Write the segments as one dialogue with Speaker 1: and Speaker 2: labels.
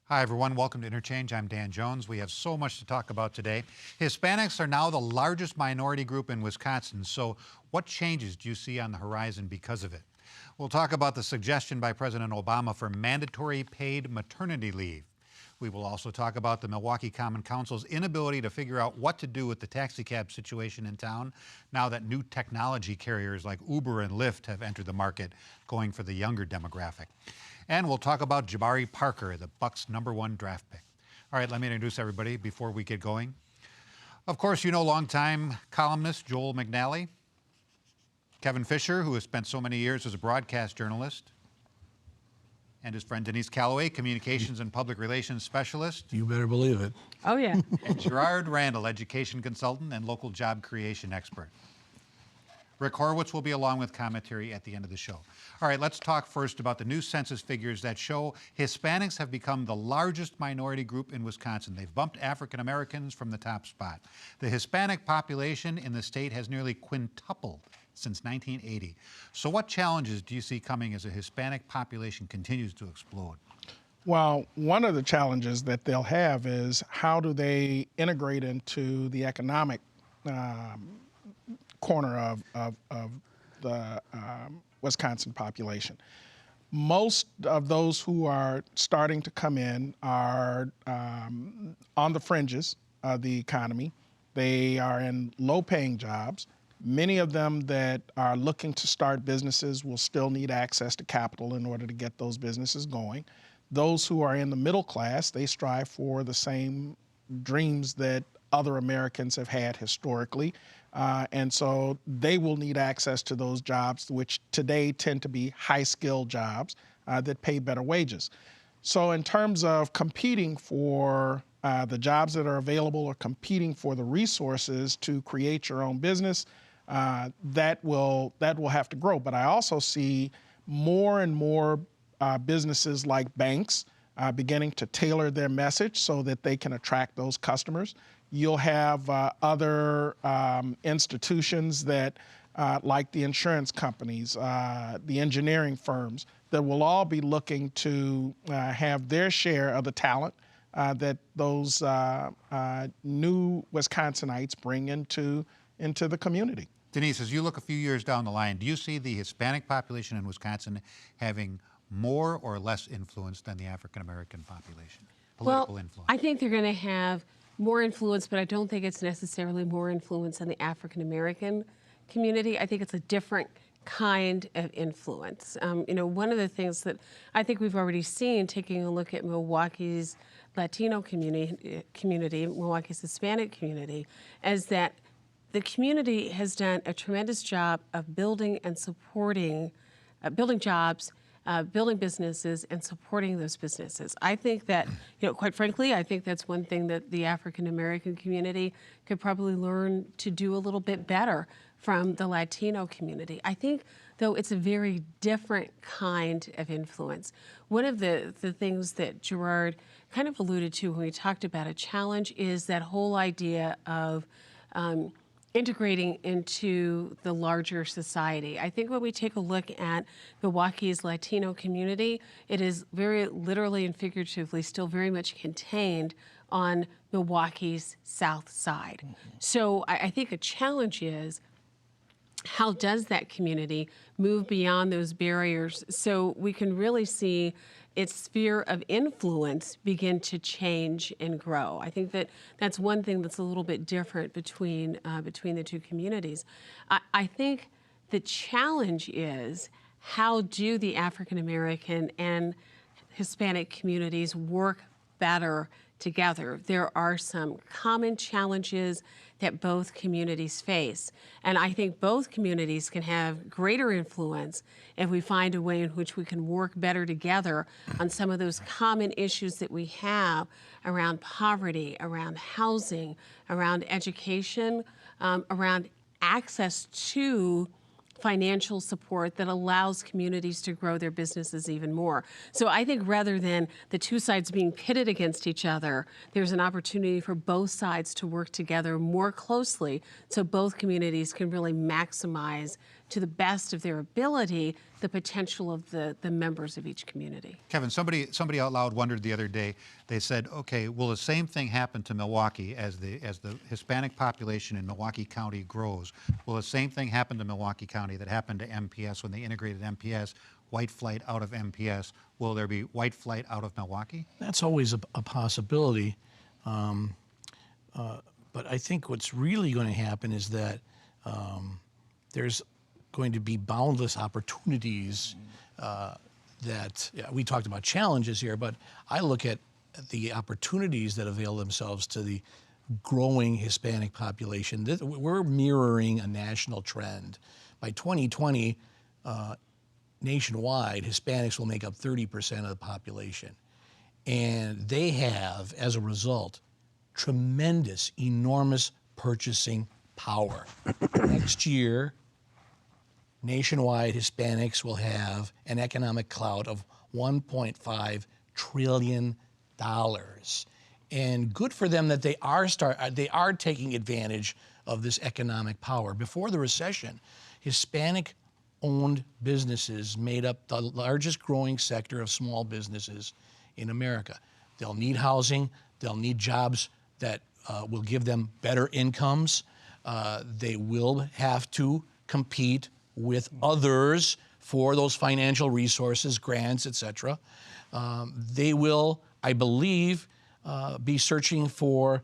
Speaker 1: Hi, everyone. Welcome to Interchange. I'm Dan Jones. We have so much to talk about today. Hispanics are now the largest minority group in Wisconsin. So what changes do you see on the horizon because of it? We'll talk about the suggestion by President Obama for mandatory paid maternity leave. We will also talk about the Milwaukee Common Council's inability to figure out what to do with the taxi cab situation in town now that new technology carriers like Uber and Lyft have entered the market, going for the younger demographic. And we'll talk about Jabari Parker, the Bucs' #1 draft pick. All right, let me introduce everybody before we get going. Of course, you know longtime columnist Joel McNally, Kevin Fischer, who has spent so many years as a broadcast journalist, and his friend Denise Callaway, communications and public relations specialist.
Speaker 2: You better believe it.
Speaker 3: Oh, yeah.
Speaker 1: And Gerard Randall, education consultant and local job creation expert. Rick Horowitz will be along with commentary at the end of the show. All right, let's talk first about the new census figures that show Hispanics have become the largest minority group in Wisconsin. They've bumped African Americans from the top spot. The Hispanic population in the state has nearly quintupled since 1980. So what challenges do you see coming as the Hispanic population continues to explode?
Speaker 4: Well, one of the challenges that they'll have is how do they integrate into the economic corner of the Wisconsin population. Most of those who are starting to come in are on the fringes of the economy. They are in low-paying jobs. Many of them that are looking to start businesses will still need access to capital in order to get those businesses going. Those who are in the middle class, they strive for the same dreams that other Americans have had historically. And so they will need access to those jobs, which today tend to be high-skilled jobs that pay better wages. So in terms of competing for the jobs that are available or competing for the resources to create your own business, that will have to grow. But I also see more and more businesses like banks beginning to tailor their message so that they can attract those customers. You'll have other institutions that, like the insurance companies, the engineering firms, that will all be looking to have their share of the talent that those new Wisconsinites bring into the community.
Speaker 1: Denise, as you look a few years down the line, do you see the Hispanic population in Wisconsin having more or less influence than the African American population? Political influence.
Speaker 3: I think they're going to have more influence, but I don't think it's necessarily more influence in the African American community. I think it's a different kind of influence. One of the things that I think we've already seen, taking a look at Milwaukee's Latino community, Milwaukee's Hispanic community, is that the community has done a tremendous job of building and supporting, building jobs, building businesses and supporting those businesses. I think that, quite frankly, I think that's one thing that the African American community could probably learn to do a little bit better from the Latino community. I think, though, it's a very different kind of influence. One of the things that Gerard kind of alluded to when we talked about a challenge is that whole idea of integrating into the larger society. I think when we take a look at Milwaukee's Latino community, it is very literally and figuratively still very much contained on Milwaukee's south side. So I think a challenge is, how does that community move beyond those barriers so we can really see its sphere of influence begin to change and grow? I think that that's one thing that's a little bit different between the two communities. I think the challenge is, how do the African American and Hispanic communities work better together? There are some common challenges that both communities face. And I think both communities can have greater influence if we find a way in which we can work better together on some of those common issues that we have around poverty, around housing, around education, around access to financial support that allows communities to grow their businesses even more. So I think rather than the two sides being pitted against each other, there's an opportunity for both sides to work together more closely so both communities can really maximize to the best of their ability the potential of the members of each community.
Speaker 1: Kevin, somebody out loud wondered the other day, they said, okay, will the same thing happen to Milwaukee as the Hispanic population in Milwaukee County grows? Will the same thing happen to Milwaukee County that happened to MPS when they integrated MPS, white flight out of MPS? Will there be white flight out of Milwaukee?
Speaker 2: That's always a possibility. But I think what's really going to happen is that there's going to be boundless opportunities we talked about challenges here, but I look at the opportunities that avail themselves to the growing Hispanic population. We're mirroring a national trend. By 2020, nationwide, Hispanics will make up 30% of the population. And they have, as a result, tremendous, enormous purchasing power. Next year, nationwide, Hispanics will have an economic clout of $1.5 trillion. And good for them that they are taking advantage of this economic power. Before the recession, Hispanic-owned businesses made up the largest growing sector of small businesses in America. They'll need housing, they'll need jobs that will give them better incomes. They will have to compete with others for those financial resources, grants, et cetera. They will, I believe, be searching for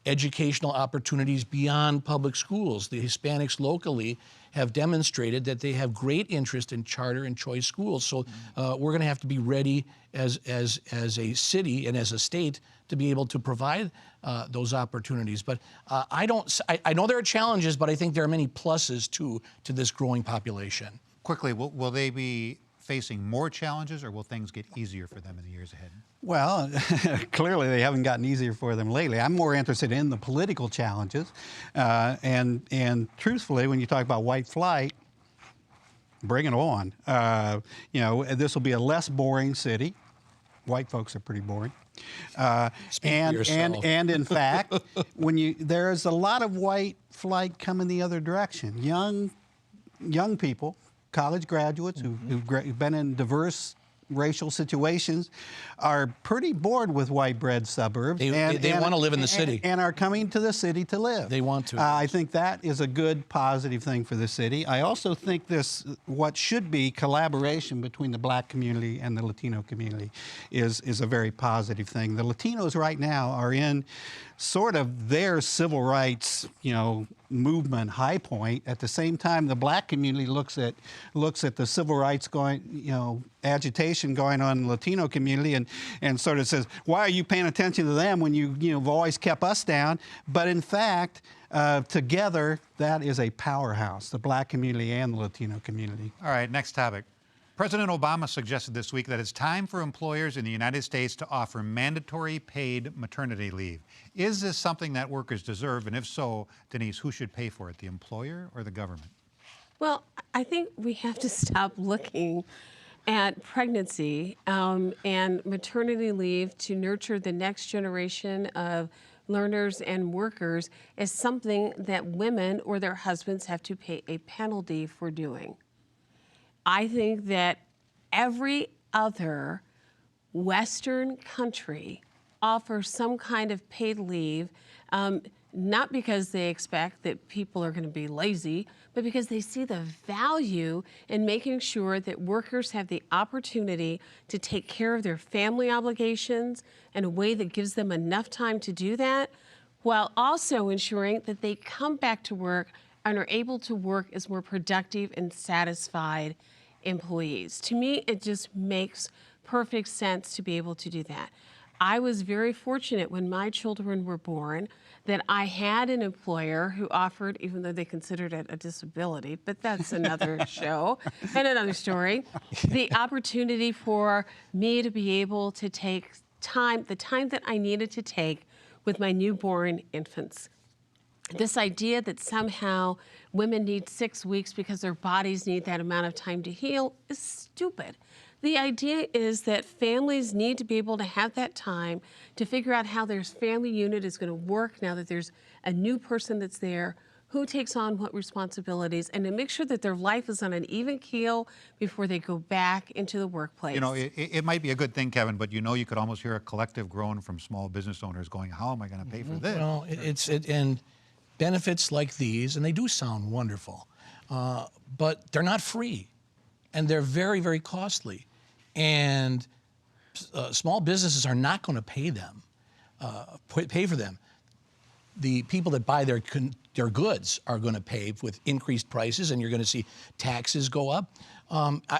Speaker 2: educational opportunities beyond public schools. The Hispanics locally have demonstrated that they have great interest in charter and choice schools. So we're going to have to be ready as a city and as a state to be able to provide those opportunities. But I know there are challenges, but I think there are many pluses too to this growing population.
Speaker 1: Quickly, will they be facing more challenges, or will things get easier for them in the years ahead?
Speaker 5: Well, clearly they haven't gotten easier for them lately. I'm more interested in the political challenges. And truthfully, when you talk about white flight, bring it on. This will be a less boring city. White folks are pretty boring. And in fact, there's a lot of white flight coming the other direction. Young people, college graduates who've been in diverse racial situations are pretty bored with white bread suburbs.
Speaker 2: They want to live in the city.
Speaker 5: And are coming to the city to live.
Speaker 2: They want to.
Speaker 5: I think that is a good, positive thing for the city. I also think what should be collaboration between the black community and the Latino community is a very positive thing. The Latinos right now are in sort of their civil rights, movement high point. At the same time, the black community looks at the civil rights agitation going on in the Latino community and sort of says, why are you paying attention to them when you've always kept us down? But in fact, together, that is a powerhouse, the black community and the Latino community.
Speaker 1: All right, next topic. President Obama suggested this week that it's time for employers in the United States to offer mandatory paid maternity leave. Is this something that workers deserve? And if so, Denise, who should pay for it, the employer or the government?
Speaker 3: Well, I think we have to stop looking at pregnancy and maternity leave to nurture the next generation of learners and workers as something that women or their husbands have to pay a penalty for doing. I think that every other Western country offers some kind of paid leave, not because they expect that people are going to be lazy, but because they see the value in making sure that workers have the opportunity to take care of their family obligations in a way that gives them enough time to do that, while also ensuring that they come back to work and are able to work as more productive and satisfied employees. To me, it just makes perfect sense to be able to do that. I was very fortunate when my children were born that I had an employer who offered, even though they considered it a disability, but that's another show and another story, the opportunity for me to be able to take the time that I needed to take with my newborn infants. This idea that somehow women need 6 weeks because their bodies need that amount of time to heal is stupid. The idea is that families need to be able to have that time to figure out how their family unit is going to work now that there's a new person that's there who takes on what responsibilities, and to make sure that their life is on an even keel before they go back into the workplace.
Speaker 1: You know, it might be a good thing, Kevin, but you know you could almost hear a collective groan from small business owners going, how am I going to pay for this?
Speaker 2: Well, and benefits like these, and they do sound wonderful, but they're not free, and they're very, very costly. And small businesses are not going to pay them, pay for them. The people that buy their goods are going to pay with increased prices, and you're going to see taxes go up.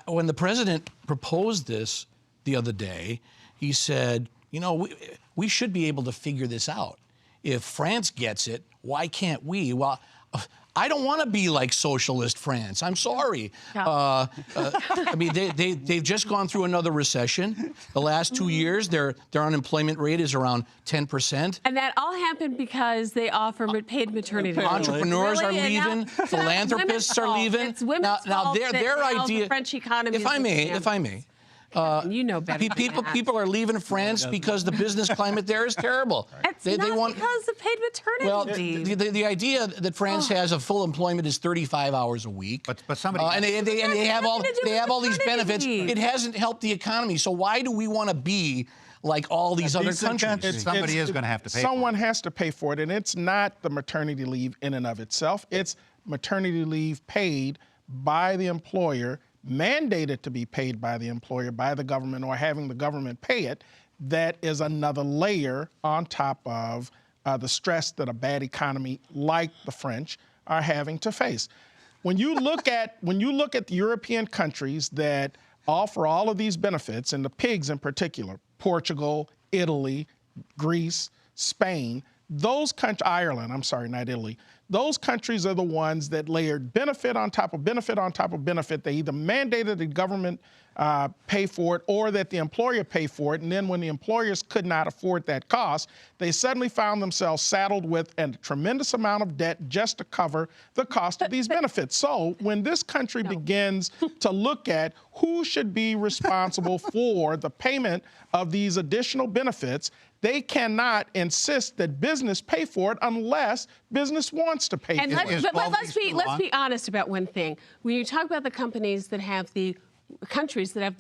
Speaker 2: When the president proposed this the other day, he said, you know, we should be able to figure this out. If France gets it, why can't we? Well, I don't want to be like socialist France. I'm sorry.
Speaker 3: Yeah.
Speaker 2: I mean, they've just gone through another recession. The last 2 years, their unemployment rate is around 10%.
Speaker 3: And that all happened because they offer paid maternity leave.
Speaker 2: Entrepreneurs are
Speaker 3: Really? And
Speaker 2: leaving. Philanthropists are leaving.
Speaker 3: It's women's fault
Speaker 2: their
Speaker 3: that now
Speaker 2: idea.
Speaker 3: the French economy
Speaker 2: If I may.
Speaker 3: You know better.
Speaker 2: People are leaving France because the business climate there is terrible.
Speaker 3: It's not because of paid maternity leave.
Speaker 2: The idea that France has of full employment is 35 hours a week.
Speaker 1: But somebody
Speaker 2: and they have all these benefits.
Speaker 3: leave.
Speaker 2: It hasn't helped the economy. So why do we want to be like all these other countries?
Speaker 1: Somebody is going to have to pay
Speaker 4: Someone
Speaker 1: for it.
Speaker 4: has to pay for it, and it's not the maternity leave in and of itself. It's maternity leave paid by the employer, mandated to be paid by the employer, by the government, or having the government pay it. That is another layer on top of the stress that a bad economy like the French are having to face. When you look at the European countries that offer all of these benefits, and the pigs in particular, Portugal, Italy, Greece, Spain, those countries, Ireland, I'm sorry, not Italy, those countries are the ones that layered benefit on top of benefit on top of benefit. They either mandated the government pay for it or that the employer pay for it. And then when the employers could not afford that cost, they suddenly found themselves saddled with a tremendous amount of debt just to cover the cost of these benefits. So when this country begins to look at who should be responsible for the payment of these additional benefits, they cannot insist that business pay for it unless business wants to pay for it.
Speaker 3: But let's be honest about one thing. When you talk about the countries that have the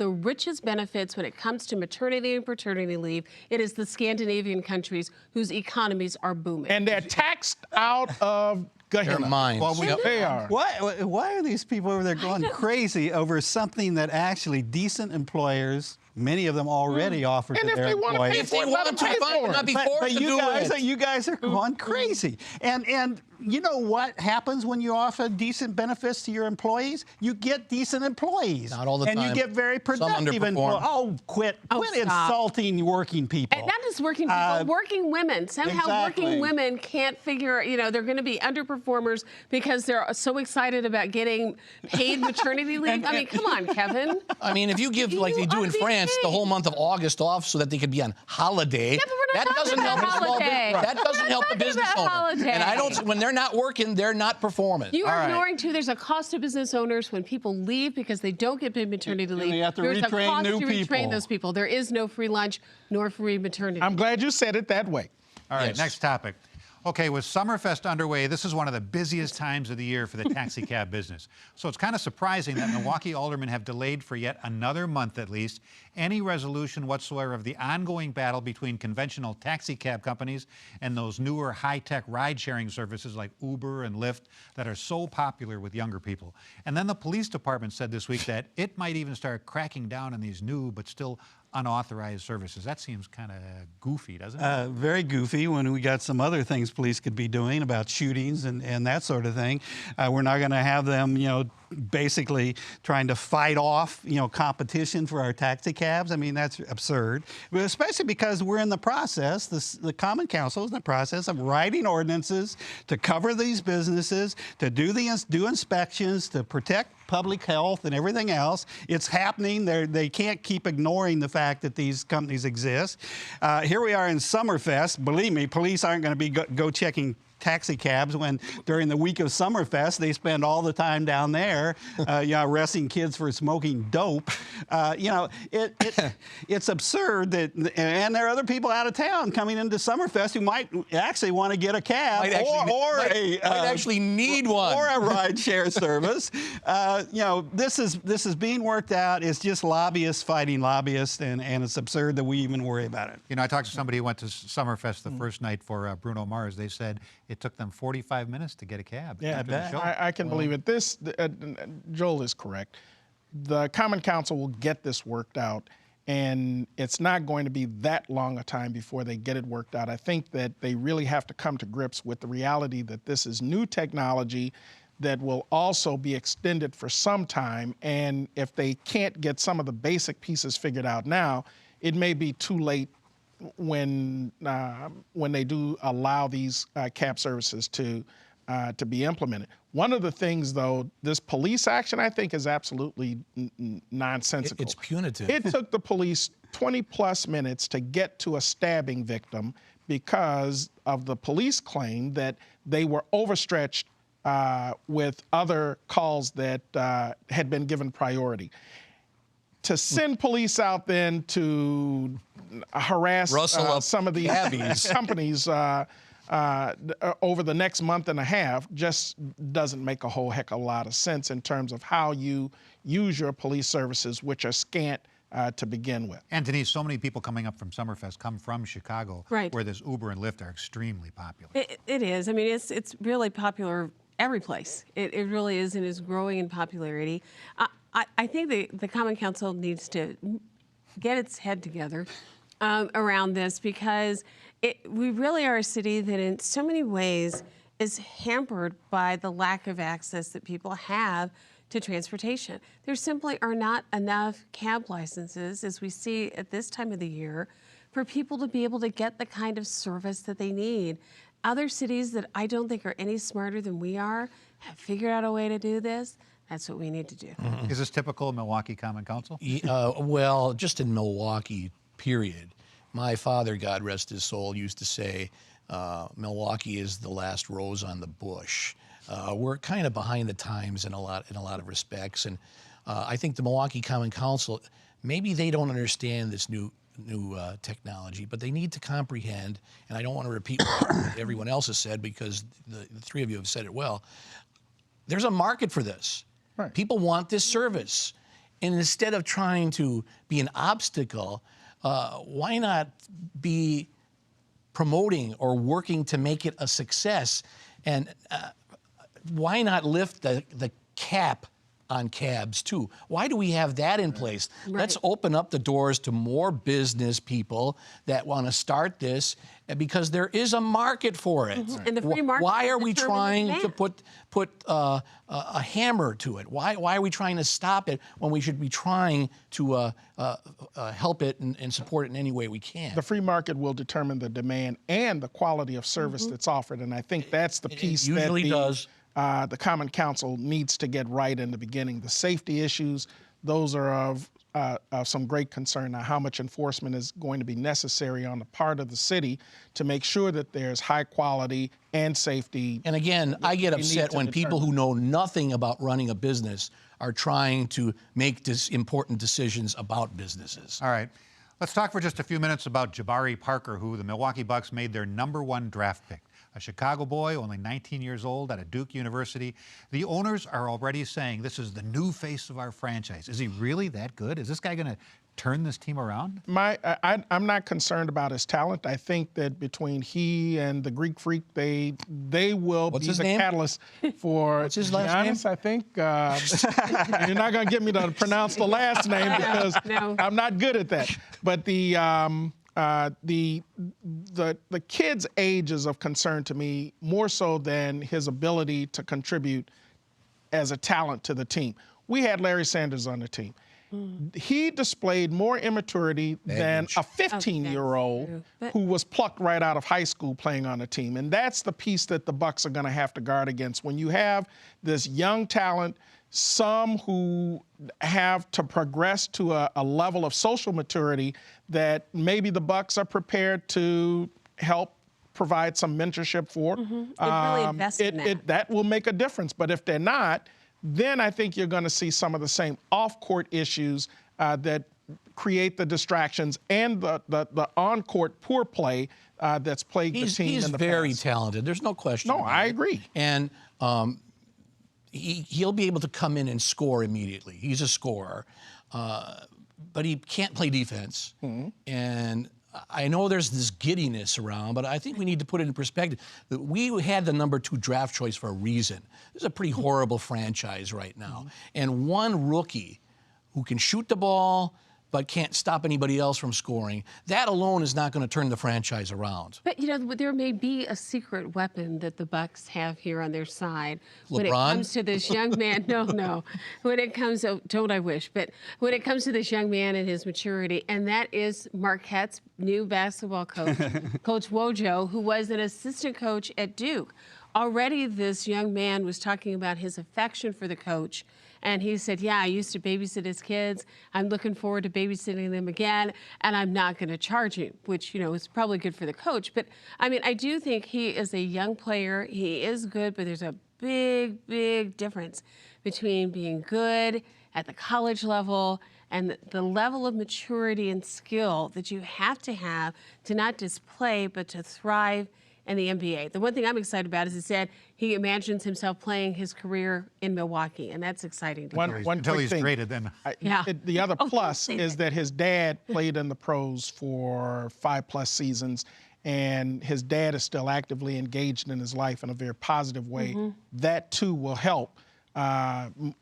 Speaker 3: richest benefits when it comes to maternity and paternity leave, it is the Scandinavian countries whose economies are booming.
Speaker 4: And they're taxed out of
Speaker 2: Their minds.
Speaker 1: Well,
Speaker 4: they are.
Speaker 5: Why are these people over there going crazy over something that actually decent employers, many of them already offer to their employees?
Speaker 2: If they want to, not be forced to do it.
Speaker 5: You guys are going crazy. And you know what happens when you offer decent benefits to your employees? You get decent employees.
Speaker 2: Not all the time.
Speaker 5: And you get very productive employees. Quit insulting working people.
Speaker 3: And not just working people, working women. Somehow working women can't figure, they're going to be underperformers because they're so excited about getting paid maternity leave. I mean, come on, Kevin.
Speaker 2: I mean, if you give, like they do in France, the whole month of August off so that they could be on holiday, that doesn't help the small business. That doesn't help the business owner. And when they're not working, they're not performing.
Speaker 3: You are ignoring, too, there's a cost to business owners when people leave because they don't get paid maternity leave.
Speaker 5: They have to
Speaker 3: There's a
Speaker 5: retrain
Speaker 3: cost
Speaker 5: new
Speaker 3: to
Speaker 5: people.
Speaker 3: retrain those people. There is no free lunch nor free maternity.
Speaker 4: I'm glad you said it that way.
Speaker 1: All right,
Speaker 2: Yes.
Speaker 1: next topic. Okay, with Summerfest underway, this is one of the busiest times of the year for the taxi cab business. So it's kind of surprising that Milwaukee aldermen have delayed for yet another month at least any resolution whatsoever of the ongoing battle between conventional taxi cab companies and those newer high-tech ride-sharing services like Uber and Lyft that are so popular with younger people. And then the police department said this week that it might even start cracking down on these new but still unauthorized services. That seems kind of goofy, doesn't it?
Speaker 5: Very goofy when we got some other things police could be doing about shootings and that sort of thing. We're not going to have them, basically trying to fight off, competition for our taxi cabs. I mean, that's absurd. But especially because we're in the process, the Common Council is in the process of writing ordinances to cover these businesses, to do inspections, to protect public health and everything else. It's happening. They can't keep ignoring the fact that these companies exist. Here we are in Summerfest. Believe me, police aren't going to be go checking taxi cabs when during the week of Summerfest they spend all the time down there, arresting kids for smoking dope. It's absurd that, and there are other people out of town coming into Summerfest who might actually want to get a cab
Speaker 2: might actually need one,
Speaker 5: or a ride share service. This is being worked out. It's just lobbyists fighting lobbyists, and it's absurd that we even worry about it.
Speaker 1: I talked to somebody who went to Summerfest the first night for Bruno Mars. They said it took them 45 minutes to get a cab.
Speaker 4: Yeah,
Speaker 1: after the show.
Speaker 4: I can believe it. Joel is correct. The Common Council will get this worked out, and it's not going to be that long a time before they get it worked out. I think that they really have to come to grips with the reality that this is new technology that will also be extended for some time, and if they can't get some of the basic pieces figured out now, it may be too late when they do allow these cab services to be implemented. One of the things, though, this police action, I think, is absolutely nonsensical.
Speaker 2: It's punitive.
Speaker 4: It took the police 20-plus minutes to get to a stabbing victim because of the police claim that they were overstretched with other calls that had been given priority. To send police out then to harass some of these companies over the next month and a half just doesn't make a whole heck of a lot of sense in terms of how you use your police services, which are scant to begin with.
Speaker 1: And Denise, so many people coming up from Summerfest come from Chicago,
Speaker 3: right,
Speaker 1: where this Uber and Lyft are extremely popular.
Speaker 3: It is. I mean, it's really popular every place. It really is, and is growing in popularity. I think the Common Council needs to get its head together around this, because we really are a city that in so many ways is hampered by the lack of access that people have to transportation. There simply are not enough cab licenses, as we see at this time of the year, for people to be able to get the kind of service that they need. Other cities that I don't think are any smarter than we are have figured out a way to do this. That's what we need to do.
Speaker 1: Is this typical of Milwaukee Common Council?
Speaker 2: Well, just in Milwaukee, period. My father, God rest his soul, used to say, Milwaukee is the last rose on the bush. We're kind of behind the times in a lot of respects, and I think the Milwaukee Common Council, maybe they don't understand this new technology, but they need to comprehend, and I don't want to repeat what everyone else has said because the three of you have said it well. There's a market for this.
Speaker 4: Right.
Speaker 2: People want this service. And instead of trying to be an obstacle, why not be promoting or working to make it a success? And why not lift the cap on cabs too? Why do we have that in place?
Speaker 3: Right.
Speaker 2: Let's open up the doors to more business people that want to start this, because there is a market for it.
Speaker 3: Mm-hmm. And the free market.
Speaker 2: Why are we trying to put a hammer to it? Why are we trying to stop it when we should be trying to help it and support it in any way we can?
Speaker 4: The free market will determine the demand and the quality of service that's offered, and I think that's the piece
Speaker 2: it usually does.
Speaker 4: The Common Council needs to get right in the beginning. The safety issues, those are of some great concern. Now, how much enforcement is going to be necessary on the part of the city to make sure that there's high quality and safety.
Speaker 2: And again, I get upset when people who know nothing about running a business are trying to make important decisions about businesses.
Speaker 1: All right. Let's talk for just a few minutes about Jabari Parker, who the Milwaukee Bucks made their #1 draft pick. A Chicago boy, only 19 years old, at a Duke University. The owners are already saying this is the new face of our franchise. Is he really that good? Is this guy going to turn this team around?
Speaker 4: I'm not concerned about his talent. I think that between he and the Greek Freak, they will be the catalyst for
Speaker 2: What's his last name?
Speaker 4: I think. You're not going to get me to pronounce the last name because I'm not good at that. But the kid's age is of concern to me more so than his ability to contribute as a talent to the team. We had Larry Sanders on the team. He displayed more immaturity than a 15-year-old who was plucked right out of high school playing on the team. And that's the piece that the Bucks are going to have to guard against. When you have this young talent, some who have to progress to a level of social maturity that maybe the Bucks are prepared to help provide some mentorship for.
Speaker 3: really invest in that.
Speaker 4: That will make a difference. But if they're not, then I think you're going to see some of the same off-court issues that create the distractions and the on-court poor play that's plagued the team
Speaker 2: He's
Speaker 4: in the
Speaker 2: very
Speaker 4: past.
Speaker 2: talented. There's no question.
Speaker 4: No,
Speaker 2: about
Speaker 4: I
Speaker 2: it.
Speaker 4: agree.
Speaker 2: And he'll be able to come in and score immediately. He's a scorer, but he can't play defense. And I know there's this giddiness around, but I think we need to put it in perspective. That we had the number 2 draft choice for a reason. This is a pretty horrible franchise right now. And one rookie who can shoot the ball but can't stop anybody else from scoring, that alone is not going to turn the franchise around.
Speaker 3: But there may be a secret weapon that the Bucks have here on their side when it
Speaker 2: LeBron?
Speaker 3: comes to this young man. No. When it comes, don't I wish? But when it comes to this young man and his maturity, and that is Marquette's new basketball coach, Coach Wojo, who was an assistant coach at Duke. Already, this young man was talking about his affection for the coach. And he said, yeah, I used to babysit his kids. I'm looking forward to babysitting them again, and I'm not going to charge you, which, is probably good for the coach. But, I do think he is a young player. He is good, but there's a big, big difference between being good at the college level and the level of maturity and skill that you have to not just play, but to thrive in the NBA. The one thing I'm excited about is he said he imagines himself playing his career in Milwaukee, and that's exciting to hear.
Speaker 1: Until
Speaker 4: quick
Speaker 1: he's
Speaker 4: thing.
Speaker 1: traded, then.
Speaker 4: The other plus
Speaker 3: say
Speaker 4: is that his dad played in the pros for 5+ seasons, and his dad is still actively engaged in his life in a very positive way. That, too, will help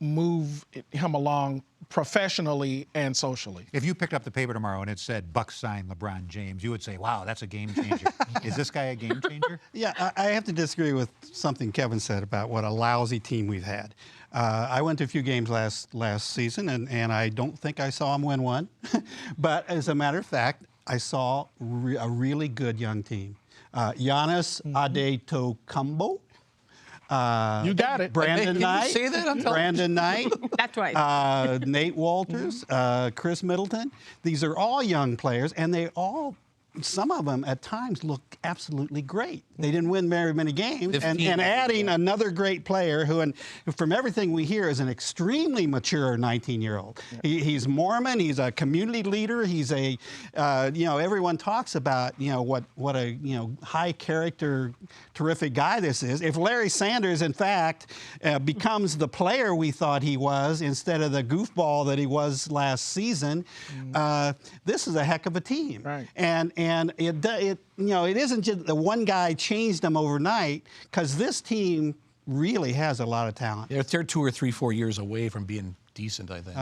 Speaker 4: move him along professionally and socially.
Speaker 1: If you picked up the paper tomorrow and it said Bucks signed LeBron James, you would say, wow, that's a game changer. Is this guy a game changer?
Speaker 5: Yeah, I have to disagree with something Kevin said about what a lousy team we've had. I went to a few games last season, and I don't think I saw him win one. But as a matter of fact, I saw a really good young team. Giannis Adetokounmpo.
Speaker 4: You got it.
Speaker 5: Brandon
Speaker 2: Can
Speaker 5: Knight.
Speaker 2: you say that on television?
Speaker 5: Brandon Knight.
Speaker 3: That's right.
Speaker 5: Nate Walters, Chris Middleton. These are all young players, and some of them at times look absolutely great. They didn't win very many games, and adding another great player who, and from everything we hear, is an extremely mature 19-year-old. He's Mormon. He's a community leader. He's a, everyone talks about, what a high character, terrific guy this is. If Larry Sanders, in fact, becomes the player we thought he was instead of the goofball that he was last season, this is a heck of a team.
Speaker 4: Right.
Speaker 5: And it isn't just the one guy changed them overnight, because this team really has a lot of talent.
Speaker 2: They're 2 or 3, 4 years away from being decent, I think.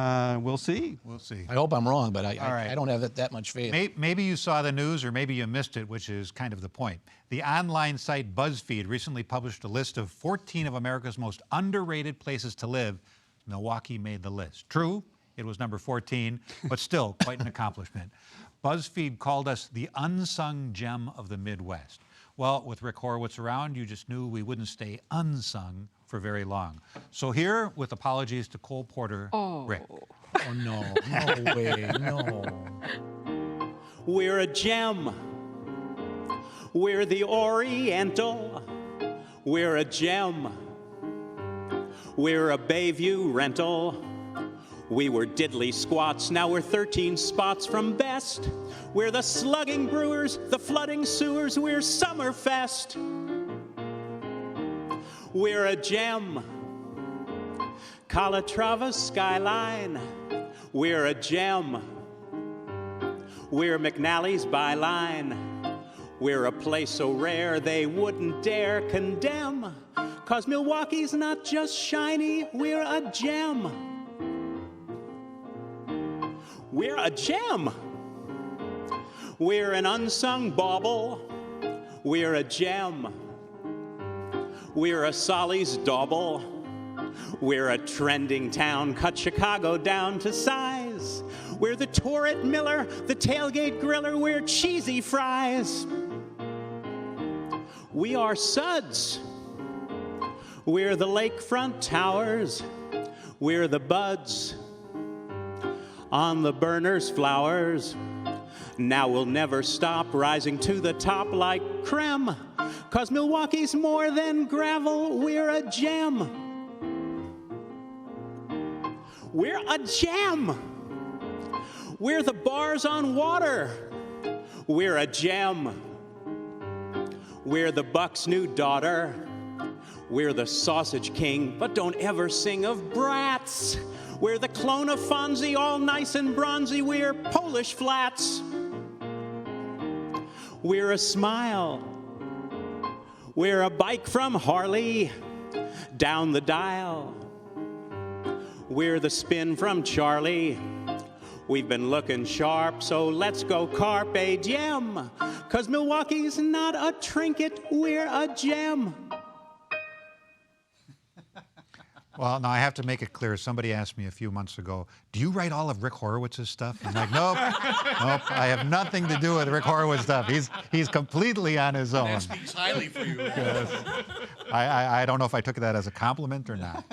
Speaker 5: We'll see.
Speaker 1: We'll see.
Speaker 2: I hope I'm wrong, but I
Speaker 1: right.
Speaker 2: don't have that much faith.
Speaker 1: Maybe you saw the news, or maybe you missed it, which is kind of the point. The online site BuzzFeed recently published a list of 14 of America's most underrated places to live. Milwaukee made the list. True, it was number 14, but still quite an accomplishment. BuzzFeed called us the unsung gem of the Midwest. Well, with Rick Horowitz around, you just knew we wouldn't stay unsung for very long. So here, with apologies to Cole Porter, Rick.
Speaker 2: Oh, no. No way. No.
Speaker 6: We're a gem. We're the Oriental. We're a gem. We're a Bayview rental. We were diddly squats, now we're 13 spots from best. We're the slugging brewers, the flooding sewers, we're Summerfest. We're a gem. Calatrava skyline, we're a gem. We're McNally's byline. We're a place so rare they wouldn't dare condemn. 'Cause Milwaukee's not just shiny, we're a gem. We're a gem. We're an unsung bauble. We're a gem. We're a Solly's Dauble. We're a trending town, cut Chicago down to size. We're the Torrent Miller, the tailgate griller. We're cheesy fries. We are Suds. We're the lakefront towers. We're the buds on the burners' flowers. Now we'll never stop rising to the top like creme, 'cause Milwaukee's more than gravel, we're a gem. We're a gem. We're the bars on water. We're a gem. We're the Buck's new daughter. We're the sausage king, but don't ever sing of brats. We're the clone of Fonzie, all nice and bronzy. We're Polish flats. We're a smile. We're a bike from Harley down the dial. We're the spin from Charlie. We've been looking sharp, so let's go carpe diem. 'Cause Milwaukee's not a trinket, we're a gem.
Speaker 1: Well, now I have to make it clear. Somebody asked me a few months ago, do you write all of Rick Horowitz's stuff? I'm like, nope, nope, I have nothing to do with Rick Horowitz stuff. He's completely on his own.
Speaker 2: That speaks highly for you.
Speaker 1: I don't know if I took that as a compliment or not.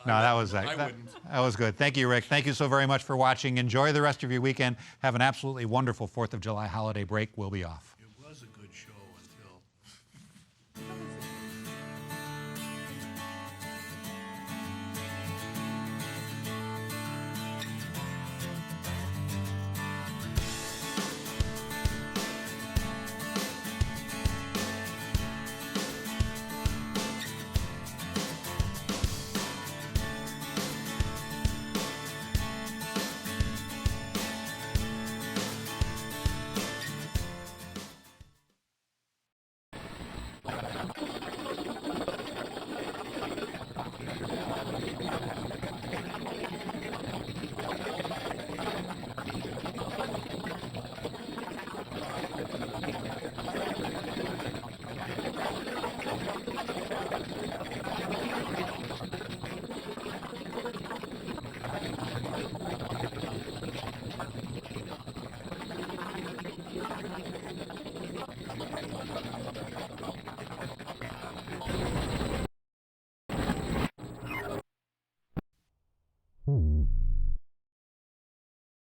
Speaker 1: No, that was that was good. Thank you, Rick. Thank you so very much for watching. Enjoy the rest of your weekend. Have an absolutely wonderful 4th of July holiday break. We'll be off.
Speaker 2: It was a good show until...